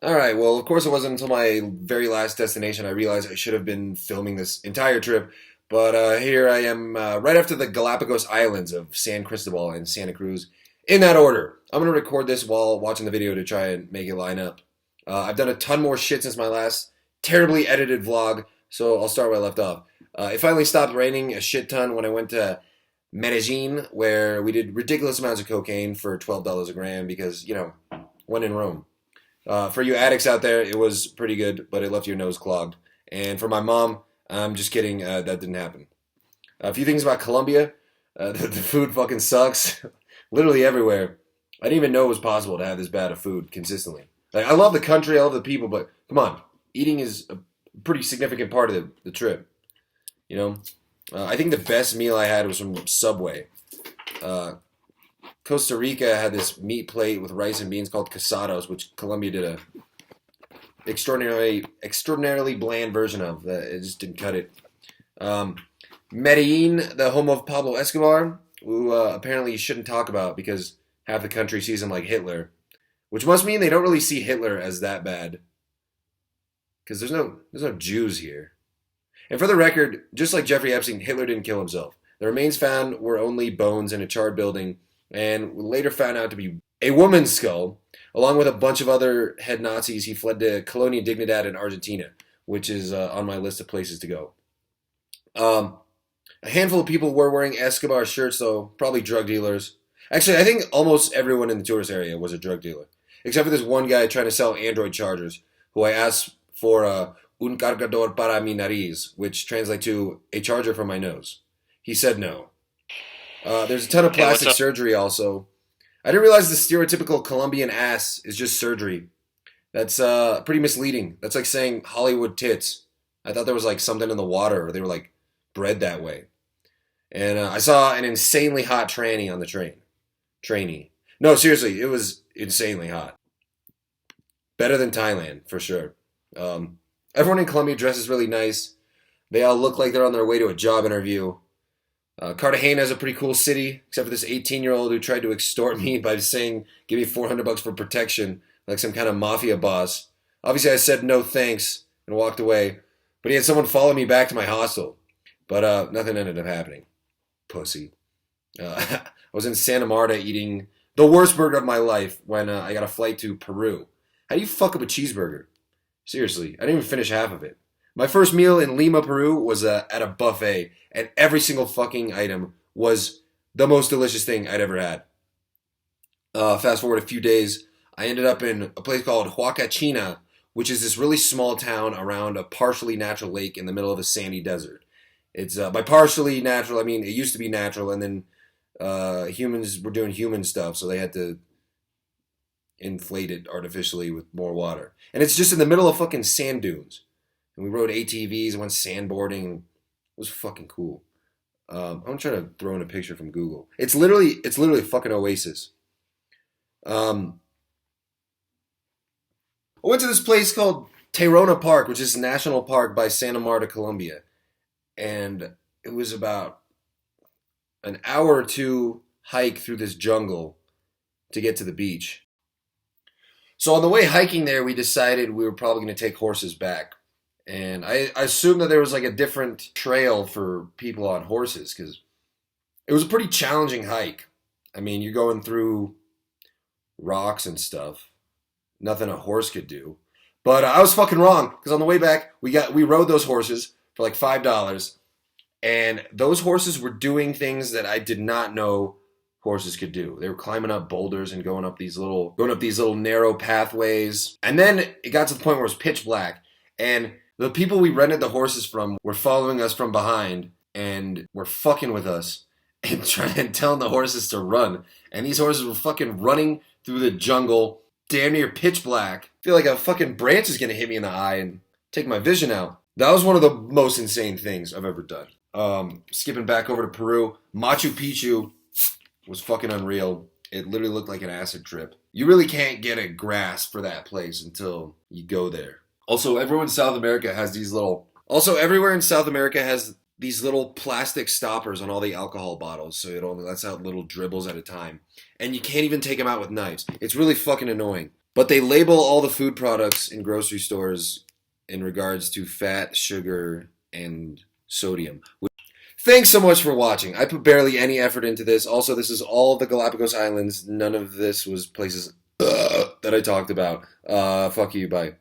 Alright, well, of course it wasn't until my very last destination I realized I should have been filming this entire trip. But here I am, right after the Galapagos Islands of San Cristobal and Santa Cruz, in that order. I'm going to record this while watching the video to try and make it line up. I've done a ton more shit since my last terribly edited vlog, so I'll start where I left off. It finally stopped raining a shit ton when I went to Medellin, where we did ridiculous amounts of cocaine for $12 a gram because, when in Rome. For you addicts out there, it was pretty good, but it left your nose clogged. And for my mom, I'm just kidding, that didn't happen. A few things about Colombia. The food fucking sucks. Literally everywhere. I didn't even know it was possible to have this bad of food consistently. Like, I love the country, I love the people, but come on. Eating is a pretty significant part of the trip. You know? I think the best meal I had was from Subway. Costa Rica had this meat plate with rice and beans called casados, which Colombia did a extraordinarily bland version of. It just didn't cut it. Medellin, the home of Pablo Escobar, who apparently you shouldn't talk about because half the country sees him like Hitler, which must mean they don't really see Hitler as that bad, because there's no Jews here. And for the record, just like Jeffrey Epstein, Hitler didn't kill himself. The remains found were only bones in a charred building, and later found out to be a woman's skull. Along with a bunch of other head Nazis, he fled to Colonia Dignidad in Argentina, which is on my list of places to go. A handful of people were wearing Escobar shirts, though, probably drug dealers. Actually, I think almost everyone in the tourist area was a drug dealer, except for this one guy trying to sell Android chargers, who I asked for un cargador para mi nariz, which translates to a charger for my nose. He said no. There's a ton of plastic surgery also. I didn't realize the stereotypical Colombian ass is just surgery. That's pretty misleading. That's like saying Hollywood tits. I thought there was like something in the water, or they were like bred that way. And I saw an insanely hot tranny on the train. Trainee. No, seriously, it was insanely hot. Better than Thailand, for sure. Everyone in Colombia dresses really nice. They all look like they're on their way to a job interview. Cartagena is a pretty cool city, except for this 18-year-old who tried to extort me by saying, give me $400 for protection, like some kind of mafia boss. Obviously, I said no thanks and walked away, but he had someone follow me back to my hostel. But nothing ended up happening. Pussy. I was in Santa Marta eating the worst burger of my life when I got a flight to Peru. How do you fuck up a cheeseburger? Seriously, I didn't even finish half of it. My first meal in Lima, Peru was at a buffet, and every single fucking item was the most delicious thing I'd ever had. Fast forward a few days, I ended up in a place called Huacachina, which is this really small town around a partially natural lake in the middle of a sandy desert. It's by partially natural, I mean it used to be natural, and then humans were doing human stuff, so they had to inflate it artificially with more water. And it's just in the middle of fucking sand dunes. And we rode ATVs and went sandboarding. It was fucking cool. I'm trying to throw in a picture from Google. It's literally a fucking oasis. I went to this place called Tayrona Park, which is a national park by Santa Marta, Colombia. And it was about an hour or two hike through this jungle to get to the beach. So on the way hiking there, we decided we were probably going to take horses back. And I assumed that there was like a different trail for people on horses, because it was a pretty challenging hike. I mean, you're going through rocks and stuff. Nothing a horse could do. But I was fucking wrong, because on the way back, we rode those horses for like $5. And those horses were doing things that I did not know horses could do. They were climbing up boulders and going up these little narrow pathways. And then it got to the point where it was pitch black. And the people we rented the horses from were following us from behind and were fucking with us and telling the horses to run. And these horses were fucking running through the jungle, damn near pitch black. I feel like a fucking branch is gonna hit me in the eye and take my vision out. That was one of the most insane things I've ever done. Skipping back over to Peru, Machu Picchu was fucking unreal. It literally looked like an acid trip. You really can't get a grasp for that place until you go there. Also, everywhere in South America has these little plastic stoppers on all the alcohol bottles, so it only lets out little dribbles at a time. And you can't even take them out with knives. It's really fucking annoying. But they label all the food products in grocery stores in regards to fat, sugar, and sodium. Thanks so much for watching. I put barely any effort into this. Also, this is all of the Galapagos Islands. None of this was places that I talked about. Fuck you, bye.